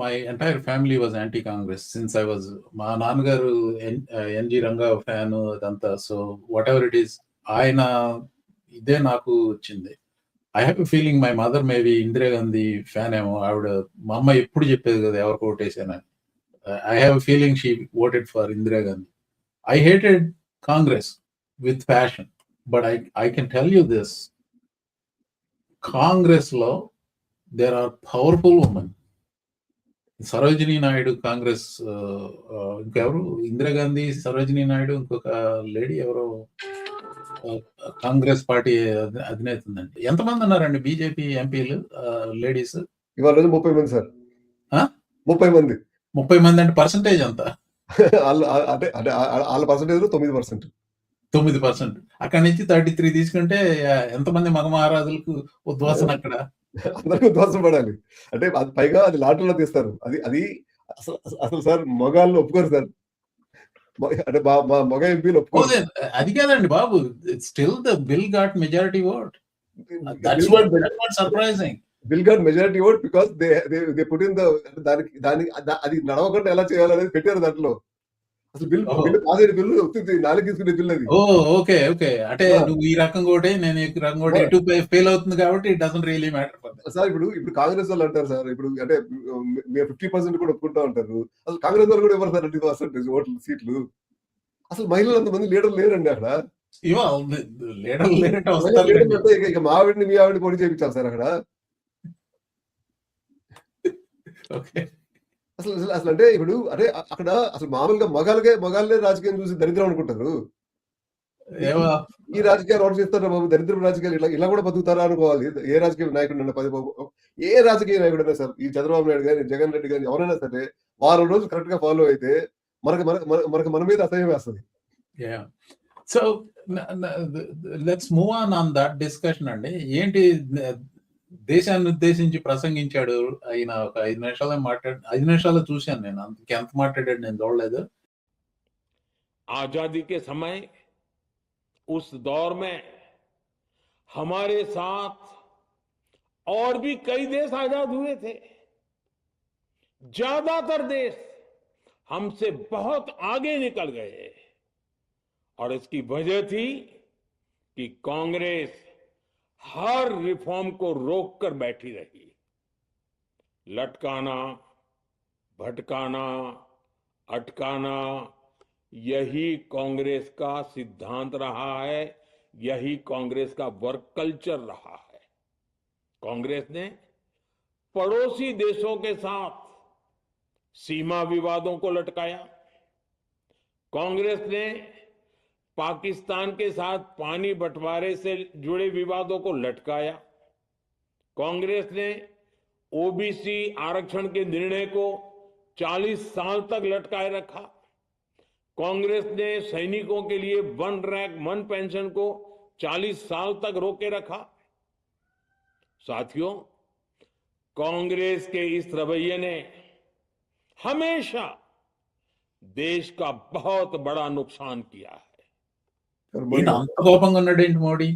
My entire family was anti Congress since I was. మా నాన్నగారు N G Ranga fan అదంతా. So whatever it is ఆయన ఇదే నాకు వచ్చింది. I have feeling my mother maybe Indira Gandhi fan ఏమో. ఆవిడ మా అమ్మ ఎప్పుడు చెప్పేది కదా ఎవరికి ఓటేసానని. I have feeling she voted for Indira Gandhi. I hated Congress with passion. But I can tell you this, Congress లో there are powerful women. Sarojini Naidu Congress, ఇంకెవరు, ఇందిరాగాంధీ, సరోజినీ నాయుడు, ఇంకొక లేడీ ఎవరో కాంగ్రెస్ పార్టీ అధినేత ఉందండి. ఎంతమంది ఉన్నారండి బీజేపీ ఎంపీలు లేడీస్? ఇవాళ రోజు 30 మంది సార్. 30 మంది. 30 మంది అంటే పర్సంటేజ్ అంత? అంటే వాళ్ళ పర్సంటేజ్ 9%. 9%. అక్కడి నుంచి 33 తీసుకుంటే ఎంతమంది మగ మహారాజులకు ఉద్వాసన అక్కడ? అందరికీ ఉద్వాసం పడాలి. అంటే అది పైగా అది లాటరీలో తీస్తారు. అది అసలు సార్ మగాళ్ళు ఒప్పుకోరు సార్. అంటే మగ ఎంపీలు ఒప్పుకోరు. అది కాదండి బాబు, still the bill got majority vote. That's what surprising. Bill got majority vote because they put in దానికి అది నడవకుండా ఎలా చేయాలనేది పెట్టారు దాంట్లో. అసలు బిల్ పాస్ అయిన బిల్లు 4 తీసుకునే బిల్ అది. Okay okay. అంటే నువ్వు ఈ రకంగా ఒకటి, నేను ఈ రకంగా ఒకటి, ఎటు ఫెయిల్ అవుతుంది కాబట్టి it doesn't really matter sir. ఇప్పుడు కాంగ్రెస్ వాళ్ళు అంటారు సార్, ఇప్పుడు అంటే మేము 50% కూడా ఒప్పుకుంటా ఉంటారు. అసలు కాంగ్రెస్ వాళ్ళు కూడా ఇవ్వరు సార్ 20% ఓట్లు సీట్లు. అసలు మహిళలు అంతమంది లీడర్లు లేరండి అక్కడ. ఇక మా ఆవిడని మీ ఆవిడని పోటీ చేయించాలి సార్ అక్కడ. అసలు అంటే ఇప్పుడు అంటే అక్కడ అసలు మామూలుగా మగాళ్ళే రాజకీయం చూసి దరిద్రం అనుకుంటారు. ఈ రాజకీయాలు ఎవరు చేస్తారా బాబు? దరిద్రం రాజకీయాలు ఇలా కూడా బతుకుతారా అనుకోవాలి. ఏ రాజకీయ నాయకుడు ఏ రాజకీయ నాయకుడైనా సార్, ఈ చంద్రబాబు నాయుడు గాని, జగన్ రెడ్డి గాని, ఎవరైనా సరే వారం రోజులు కరెక్ట్ గా ఫాలో అయితే మనకు మన మీద అసహ్యం వేస్తుంది. So let's move on that discussion అండి. ఏంటి దేశాన్ని ఉద్దేశించి ప్రసంగించాడు ఆయన? ఒక 5 నిమిషాలు చూశాను నేను. అందుకే ఎంత మాట్లాడాడు నేను చూడలేదు. आजादी के समय उस दौर में हमारे साथ और भी कई देश आजाद हुए थे. ज्यादातर देश हमसे बहुत आगे निकल गए और इसकी वजह थी कि कांग्रेस हर रिफॉर्म को रोककर बैठी रही. लटकाना, भटकाना, अटकाना, यही कांग्रेस का सिद्धांत रहा है, यही कांग्रेस का वर्क कल्चर रहा है. कांग्रेस ने पड़ोसी देशों के साथ सीमा विवादों को लटकाया. कांग्रेस ने पाकिस्तान के साथ पानी बंटवारे से जुड़े विवादों को लटकाया. कांग्रेस ने ओबीसी आरक्षण के निर्णय को 40 साल तक लटकाए रखा. कांग्रेस ने सैनिकों के लिए 1 रैंक 1 पेंशन को 40 साल तक रोके रखा. साथियों, कांग्रेस के इस रवैये ने हमेशा देश का बहुत बड़ा नुकसान किया है. అంత కోపంగా ఉన్నాడు ఏంటి మోడీ?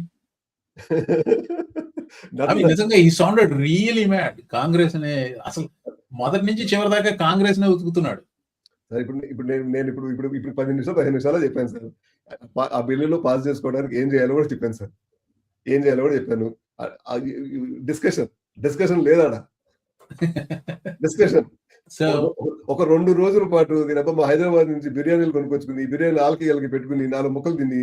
నిజంగా ఈ సౌండెడ్ రియలీ మ్యాడ్. కాంగ్రెస్ నే అసలు మొదటి నుంచి చివరి దాకా కాంగ్రెస్ నే ఉతుకుతున్నాడు. ఇప్పుడు నేను 15 నిమిషాలు చెప్పాను సార్. ఆ బిల్లులో పాస్ చేసుకోవడానికి ఏం చేయాలో కూడా చెప్పాను సార్. ఏం చేయాలో కూడా చెప్పాను. డిస్కషన్ లేదా డిస్కషన్. ఒక 2 రోజుల పాటు మా హైదరాబాద్ నుంచి బిర్యానీలు కొనుక్కొచ్చుకుని, ఈ బిర్యానీ ఆలకి పెట్టుకుని 4 ముక్కలు తిని,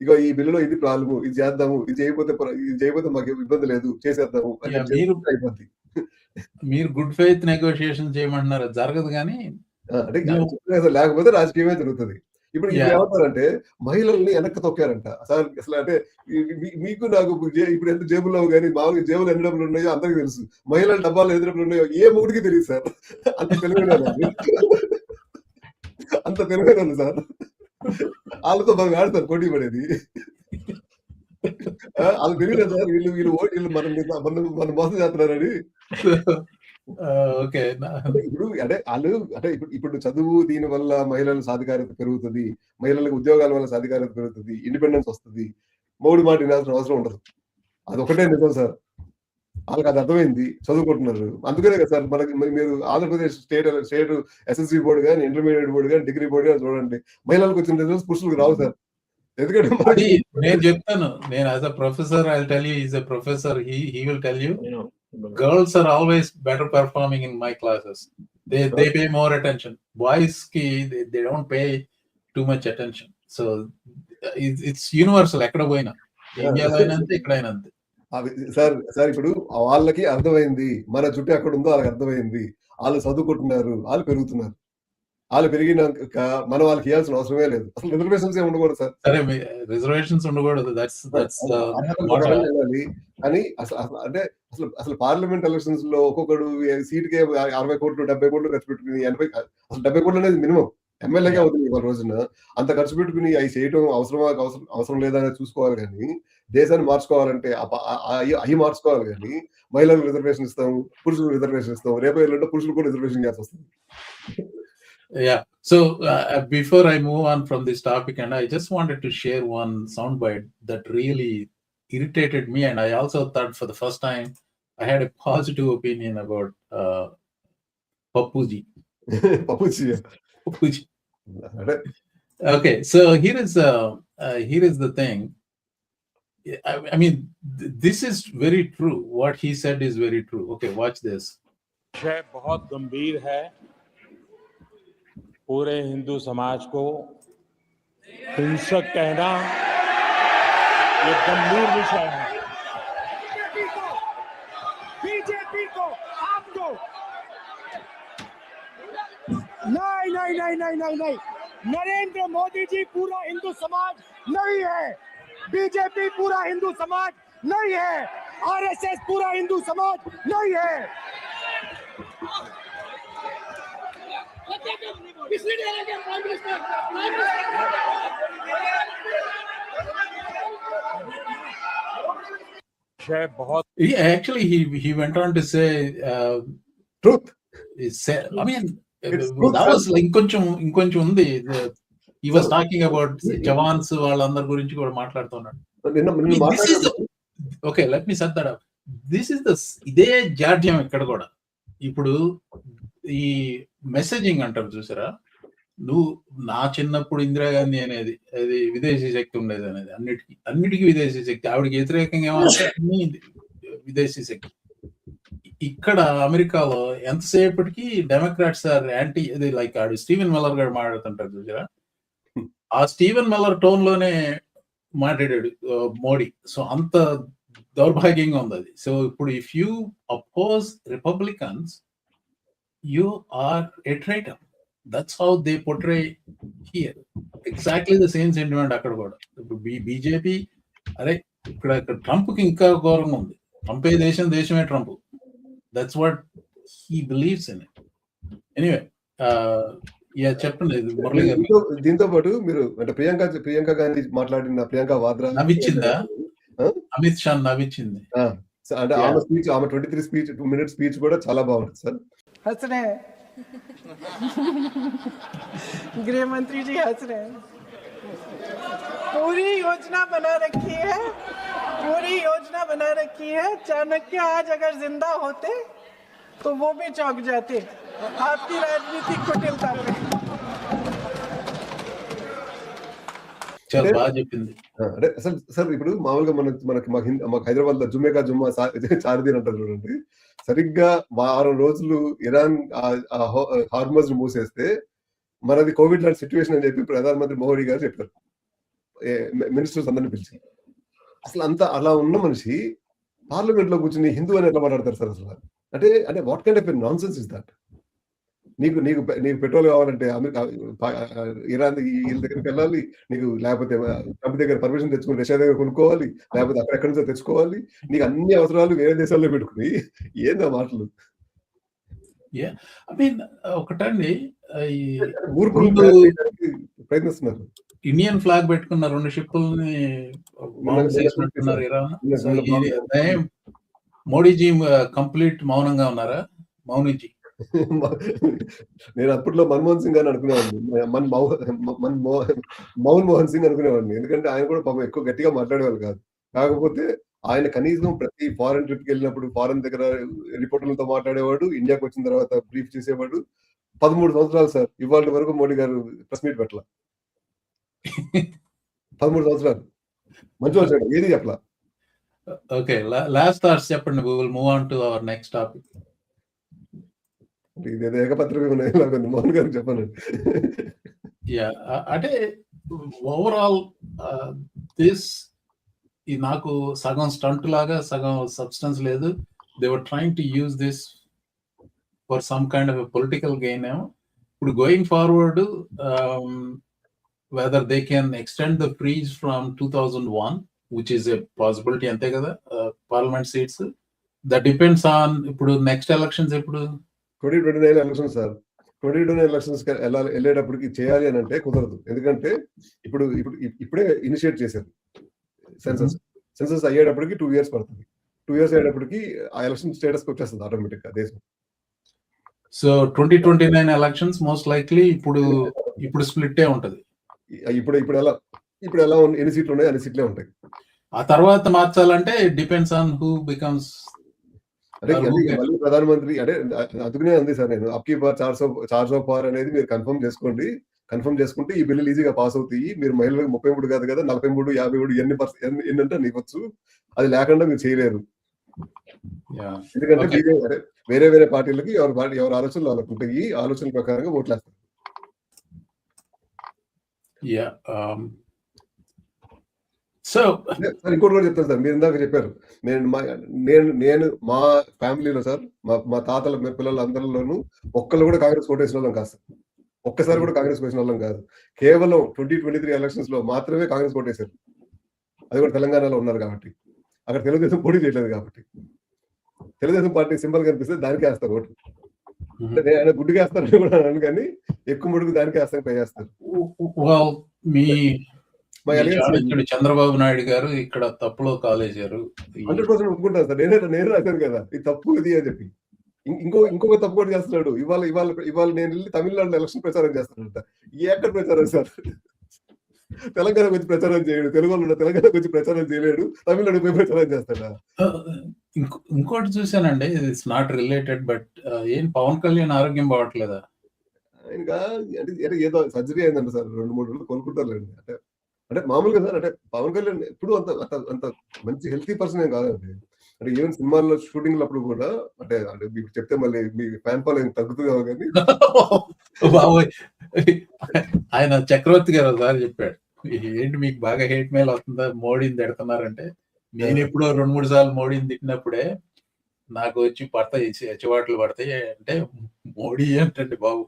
ఇక ఈ బిల్లులో ఇది ప్రాబ్లము, ఇది చేద్దాము, ఇది చేయకపోతే మాకు ఇబ్బంది లేదు, చేసేద్దాము అయిపోద్ది. మీరు గుడ్ ఫెయిత్ నెగోషియేషన్ చేయమంటున్నారు, జరగదు. కానీ లేకపోతే రాజకీయమే జరుగుతుంది. ఇప్పుడు ఏమంటారంటే మహిళల్ని వెనక్కి తొక్కారంట సార్. అసలు అంటే మీకు నాకు ఇప్పుడు ఎంత జేబుల్లో కానీ మామూలుగా జేబులు ఎన్ని డబ్బులు ఉన్నాయో అందరికీ తెలుసు. మహిళల డబ్బాలు ఎన్ని డబ్బులు ఉన్నాయో ఏ మూడికి తెలియదు సార్. అంత తెలివైన సార్. వాళ్ళతో బాగా ఆడతారు పోటీ పడేది. వాళ్ళు తెలియదు సార్, వీళ్ళు మన మోసం చేస్తున్నారని. ఇప్పుడు ఇప్పుడు చదువు దీని వల్ల మహిళల సాధికారత పెరుగుతుంది, మహిళలకు ఉద్యోగాల వల్ల సాధికారత పెరుగుతుంది, ఇండిపెండెన్స్ వస్తుంది, మౌడి మాట వినాల్సిన అవసరం ఉండదు. అదొకటే నిజం సార్. వాళ్ళకి అది అర్థమైంది, చదువుకుంటున్నారు. అందుకనే కదా సార్ మనకి మీరు ఆంధ్రప్రదేశ్ స్టేట్ ఎస్ఎస్సి బోర్డు గాని, ఇంటర్మీడియట్ బోర్డు గాని, డిగ్రీ బోర్డు గాని చూడండి. మహిళలకు వచ్చిన రిజల్ట్స్ పురుషులకు రావు సార్. ఎందుకంటే అది నేను చెప్తాను. నేను as a professor I will tell you, is a professor, he will tell you girls are always better performing in my classes. They pay more attention. Boys ki they don't pay too much attention. So it's universal. ఎక్కడ పోయినా ఇండియాలో అయినా అంతే, ఎక్కడైనా అంతే. Sir ఇప్పుడు వాళ్ళకి అర్థమైంది, మన చుట్టూ ఎక్కడ ఉందో వాళ్ళకి అర్థమైంది. వాళ్ళు చదువుకుంటున్నారు, వాళ్ళు పెరుగుతున్నారు. వాళ్ళు పెరిగినాక మనం వాళ్ళకి ఇవ్వాల్సిన అవసరమే లేదు. అసలు రిజర్వేషన్స్ ఏమి ఉండకూడదు సార్. సరే, రిజర్వేషన్స్ ఉండకూడదు. కానీ అంటే అసలు పార్లమెంట్ ఎలక్షన్స్ లో ఒక్కొక్కడు సీట్కే 60 కోట్లు 70 కోట్లు ఖర్చు పెట్టుకుని 80 అసలు 70 కోట్లు అనేది మినిమం ఎమ్మెల్యేగా అవుతుంది వాళ్ళ రోజున. అంత ఖర్చు పెట్టుకుని అవి చేయటం అవసరం లేదా అనేది చూసుకోవాలి. కానీ దేశాన్ని మార్చుకోవాలంటే అవి మార్చుకోవాలి. కానీ మహిళలకు రిజర్వేషన్ ఇస్తాం, పురుషులకు రిజర్వేషన్ ఇస్తాం, రేపు ఎల్లుండి పురుషులకు కూడా రిజర్వేషన్ చేయాల్సి వస్తుంది. Yeah. So before I move on from this topic, and I just wanted to share one soundbite that really irritated me, and I also thought for the first time I had a positive opinion about Pappuji. Pappuji. Okay, so here is the thing. I mean, this is very true. What he said is very true. Okay, watch this. विषय बहुत गंभीर है. पूरे हिंदू समाज को हिंसक कहना ये गंभीर विषय है. बीजेपी को आपको नहीं, नरेंद्र मोदी जी पूरा हिंदू समाज नहीं है, बीजेपी पूरा हिंदू समाज नहीं है, आरएसएस पूरा हिंदू समाज नहीं है. He went on to say truth. I mean, that was ఇంకొంచెం ఉంది. He was talking about jawans వాళ్ళందరి గురించి కూడా మాట్లాడుతున్నాడు. Okay, let me set that up. This is ఇదే జాడ్యం ఇక్కడ కూడా. ఇప్పుడు ఈ మెసేజింగ్ అంటారు చూసారా, నువ్వు నా చిన్నప్పుడు ఇందిరాగాంధీ అనేది అది విదేశీ శక్తి ఉండేది అనేది, అన్నిటికీ విదేశీ శక్తి, ఆవిడకి వ్యతిరేకంగా ఏమంటే అన్ని విదేశీ శక్తి. ఇక్కడ అమెరికాలో ఎంతసేపటికి డెమోక్రాట్స్ ఆర్ యాంటీ, ఇది లైక్ ఆడు స్టీవెన్ మిల్లర్ గారు మాట్లాడుతుంటారు చూసారా, ఆ స్టీవెన్ మిల్లర్ టోన్ లోనే మాట్లాడాడు మోడీ. సో అంత దౌర్భాగ్యంగా ఉంది అది. సో ఇప్పుడు if you oppose Republicans you are a traitor. That's how they portray here. Exactly the same sentiment అక్కడ కూడా. ఇప్పుడు బీజేపీ అరే ఇక్కడ ట్రంప్ కి ఇంకా ఘోరంగా ఉంది. ట్రంపే దేశమే Trump. That's what he believes in it. Anyway చెప్పండి మురళి గారు. దీంతో పాటు మీరు అంటే ప్రియాంక గాంధీ మాట్లాడిన ప్రియాంక వాద్రా నవ్విచ్చిందా? అమిత్ షా నవ్విచ్చింది. అంటే ఆమె స్పీచ్, ఆమె 2 minute స్పీచ్ కూడా చాలా బాగుంటుంది సార్. हंस रहे हैं गृह मंत्री जी, हंस रहे हैं. पूरी योजना बना रखी है. चाणक्य आज अगर जिंदा होते तो वो भी चौंक जाते आपकी राजनीतिक कुटिलता पे. అంటే అసలు సార్ ఇప్పుడు మామూలుగా మాకు హైదరాబాద్ లో జుమ్మా చార్దీన్ అంటారు చూడండి. సరిగ్గా వారం రోజులు ఇరాన్ హార్మజ్ మూసేస్తే మనది కోవిడ్ లాంటి సిచ్యువేషన్ అని చెప్పి ప్రధానమంత్రి మోడీ గారు చెప్పారు మినిస్టర్స్ అందరిని పిలిచి. అసలు అంతా అలా ఉన్న మనిషి పార్లమెంట్ లో కూర్చుని హిందూ అని ఎట్లా మాట్లాడతారు సార్ అసలు? అంటే what kind of non sense is that? నీకు పెట్రోల్ కావాలంటే ఇరాన్ వీళ్ళ దగ్గరికి వెళ్ళాలి, నీకు లేకపోతే ట్రంప్ దగ్గర పర్మిషన్ తెచ్చుకుని రష్యా దగ్గర కొనుక్కోవాలి, లేకపోతే అక్కడెక్కడి నుంచో తెచ్చుకోవాలి. నీకు అన్ని అవసరాలు వేరే దేశాల్లో పెట్టుకుని ఏందా మాటలు? ఒకటండి, ప్రయత్నిస్తున్నారు. ఇండియన్ ఫ్లాగ్ పెట్టుకున్న 2 షిప్పుల్ని ఇరాన్. మోడీజీ కంప్లీట్ మౌనంగా ఉన్నారా? నేను అప్పట్లో మన్మోహన్ సింగ్ అని అనుకునేవాడిని, మౌన్ మోహన్ సింగ్ అనుకునేవాడిని. ఎందుకంటే ఆయన కూడా పాపం ఎక్కువ గట్టిగా మాట్లాడేవాళ్ళు కాదు. కాకపోతే ఆయన కనీసం ప్రతి ఫారెన్ ట్రిప్కి వెళ్ళినప్పుడు ఫారెన్ దగ్గర రిపోర్టర్లతో మాట్లాడేవాడు, ఇండియాకి వచ్చిన తర్వాత బ్రీఫ్ చేసేవాడు. 13 సంవత్సరాలు సార్ ఇవాళ వరకు మోడీ గారు ప్రెస్ మీట్ పెట్టాల. 13 సంవత్సరాలు మంచి వచ్చాడు, ఏది చెప్పలా. ఓకే, లాస్ట్ థాట్స్ చెప్పండి. We will move on to our next topic. ఇదేదో ఏకపత్రిక ఉన్నాయి, మోహన్ గారికి చెప్పానండి. యా, అంటే ఓవరాల్ దిస్ నాకు సగం స్టంట్ లాగా సగం సబ్స్టెన్స్ లేదు. They were trying to use this for some kind of political gain ఏమో. ఇప్పుడు going forward whether they can extend the freeze from 2001, which is a possibility, ante kada, parliament seats, that depends on ఇప్పుడు next elections ఎప్పుడు 2029 election sir. 2029 elections వెళ్ళేటప్పటికి చేయాలి అని అంటే కుదరదు. ఎందుకంటే ఇప్పుడే ఇనిషియేట్ చేశారు సెన్సస్ అయ్యేటప్పటికి 2 years పడుతుంది. 2 years అయ్యేటప్పటికి ఆ ఎలక్షన్ స్టేటస్ వచ్చేస్తుంది ఆటోమేటిక్ గా దేశం. సో 2029 ఎలక్షన్స్ మోస్ట్ లైక్లీ ఇప్పుడు స్ప్లిట్ ఏ ఉంటది. ఇప్పుడు ఎలా ఎన్ని సీట్లు ఉన్నాయి, అన్ని సీట్లే ఉంటాయి. ఆ తర్వాత మార్చాలంటే డిపెండ్స్ ఆన్ హూ బికమ్స్ మళ్ళీ ప్రధానమంత్రి. అంటే అందుకనే అంది సార్ నేను అప్కీ బార్ 400 పార్ అనేది మీరు కన్ఫర్మ్ చేసుకోండి. కన్ఫర్మ్ చేసుకుంటే ఈ బిల్లులు ఈజీగా పాస్ అవుతాయి. మీరు మహిళలకు 33 కాదు కదా, 43, 53 ఎన్ని అంటే నీకొచ్చు. అది లేకుండా మీరు చేయలేరు. ఎందుకంటే వేరే పార్టీలకి ఎవరి ఆలోచనలు వాళ్ళకు ఉంటాయి. ఈ ఆలోచన ప్రకారంగా ఓట్లేస్తారు. సో ఇంకోటి కూడా చెప్తాను సార్, మీరు ఇందాక చెప్పారు. నేను మా ఫ్యామిలీలో సార్, మా తాతల పిల్లలు అందరిలోనూ ఒక్కళ్ళు కూడా కాంగ్రెస్ ఓటేసిన వాళ్ళం కాదు సార్. ఒక్కసారి కూడా కాంగ్రెస్ వేసిన వాళ్ళం కాదు. కేవలం 2023 ఎలక్షన్స్ లో మాత్రమే కాంగ్రెస్ ఓటేశారు. అది కూడా తెలంగాణలో ఉన్నారు కాబట్టి. అక్కడ తెలుగుదేశం పోటీ చేయలేదు కాబట్టి. తెలుగుదేశం పార్టీ సింబల్ కనిపిస్తే దానికే వేస్తారు ఓటు. ఆయన గుడ్డుగా వేస్తారని కూడా అన్నాను, కానీ ఎక్కువ ముడుగు దానికే వేస్తాను, పై చేస్తారు. చంద్రబాబు నాయుడు గారు ఇక్కడ తప్పులో కాలేజారు. 100% ఒప్పుకుంటాను సార్. నేను రాశాను కదా ఈ తప్పు ఇది అని చెప్పి. ఇంకొక తప్పు కూడా చేస్తున్నాడు. ఇవాళ నేను వెళ్ళి తమిళనాడులో ఎలక్షన్ ప్రచారం చేస్తానంట. ఎక్కడ ప్రచారం సార్? తెలంగాణకు వచ్చి ప్రచారం చేయడు, తెలుగులో తెలంగాణకు వచ్చి ప్రచారం చేయలేడు, తమిళనాడు పోయి ప్రచారం చేస్తాడా? ఇంకోటి చూసానండి, ఇట్స్ నాట్ రిలేటెడ్, బట్ ఏం పవన్ కళ్యాణ్ ఆరోగ్యం బాగట్లేదా? ఇంకా అంటే ఏదో సర్జరీ అయిందంట సార్, 2-3 రోజులు కోలుకుంటారులేండి. అంటే మామూలుగా సార్, అంటే పవన్ కళ్యాణ్ ఎప్పుడు అంత మంచి హెల్తీ పర్సన్ ఏం కాదండి. అంటే ఈవెన్ సినిమాల్లో షూటింగ్ అప్పుడు కూడా అంటే మీకు చెప్తే మళ్ళీ మీ ఫ్యాన్ ఫాలోయింగ్ తగ్గుతుందేమో కానీ ఆయన చక్రవర్తి గారు ఒకసారి చెప్పాడు, ఏంటి మీకు బాగా హేట్ మెయిల్ అవుతుందా మోడీని తిడుతున్నారంటే, నేను ఎప్పుడో 2-3 సార్లు మోడీని తిట్టినప్పుడే నాకు వచ్చి పడతాయి, ఎచ్చవాట్లు పడతాయి. అంటే మోడీ ఏంటండి బాబు,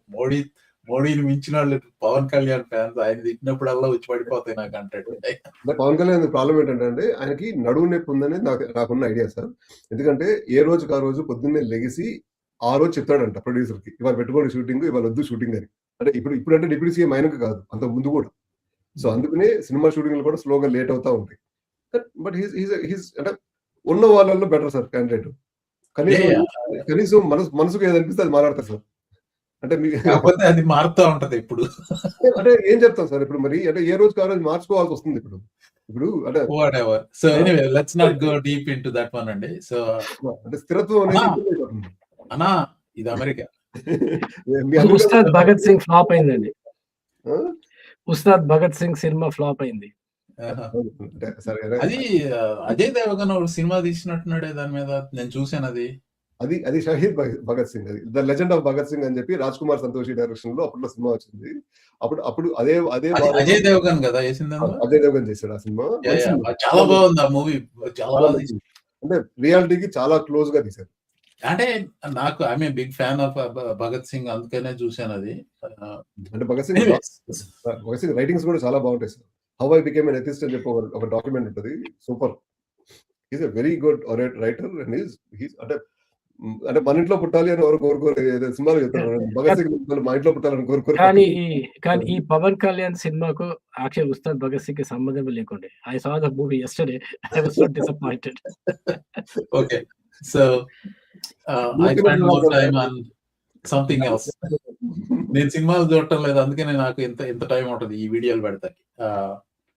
మోడీని మించిన వాళ్ళు పవన్ కళ్యాణ్ ఫ్యాన్స్, ఆయన తిట్టినప్పుడల్లా వచ్చి పడిపోతాయి నాకు అంటాడు. పవన్ కళ్యాణ్ ప్రాబ్లం ఏంటంటే ఆయనకి నడువు నొప్పి ఉందని నాకున్న ఐడియా సార్. ఎందుకంటే ఏ రోజుకి ఆ రోజు పొద్దున్నే లెగిసి ఆ రోజు చెప్తాడంట ప్రొడ్యూసర్ కి, ఇవాళ పెట్టుకోండి షూటింగ్, ఇవాళ వద్దు షూటింగ్ అని. అంటే ఇప్పుడు అంటే డిప్యూటీ సీఎం ఆయనకు కాదు, అంత ముందు కూడా. సో అందుకనే సినిమా షూటింగ్లు కూడా స్లోగా లేట్ అవుతా ఉంటాయి. బట్ అంటే ఉన్న వాళ్ళల్లో బెటర్ సార్ క్యాండిడేట్. కనీసం మనసుకు ఏదనిపిస్తే అది మాట్లాడతారు సార్. అంటే అది మారుతూ ఉంటది ఇప్పుడు. అంటే ఏం చెప్తాం సార్ ఇప్పుడు, మరి అంటే ఏ రోజు ఆ రోజు మార్చుకోవాల్సి వస్తుంది ఇప్పుడు అంటే whatever. So anyway, let's not go deep into that one అండి. సో అంటే స్థిరత్వం అనేది అన్నా, ఇది అమెరికా. ఉస్తాద్ భగత్ సింగ్ ఫ్లాప్ అయిందండి. ఉస్తాద్ భగత్ సింగ్ సినిమా ఫ్లాప్ అయింది. అది అజయ్ దేవగన్ సినిమా తీసినట్టున్నాడే దాని మీద, నేను చూసాను. అది షహీద్ భగత్ సింగ్, అది the legend of Bhagat Singh అని చెప్పి రాజ్ కుమార్ సంతోషి డైరెక్షన్ లో అప్పట్లో సినిమా వచ్చింది. అప్పుడు అదే అజయ్ దేవగన్ కదా అజయ్ దేవగన్ చేశాడు ఆ సినిమా. చాలా బాగుంది ఆ మూవీ, చాలా బాగుంది. అంటే రియాలిటీకి చాలా క్లోజ్ గా తీశారు. అంటే నాకు I big fan of Bhagat Singh, అందుకనే చూసాను అది. అంటే భగత్ సింగ్ రైటింగ్స్ కూడా చాలా బాగుంటాయి sir. How I became N atheist అని చెప్పి ఒక డాక్యుమెంట్ ఉంటుంది, super. Is a very good writer and he's అంటే మన ఇంట్లో పుట్టాలి అని ఎవరు కోరుకోరు, సినిమాలు చెప్తారు భగత్ సింగ్ మా ఇంట్లో పుట్టాలని కోరుకోరు. కానీ ఈ పవన్ కళ్యాణ్ సినిమాకు యాక్చువల్ ఉస్తాద్ భగత్ సింగ్ కి సంబంధం లేకుండే. I saw the movie yesterday, I was so disappointed. Okay, so I spend more time on something else. నేను సినిమాలు చూడటం లేదు, అందుకనే నాకు ఇంత టైం ఉంటుంది ఈ వీడియోలు పెడతాకి.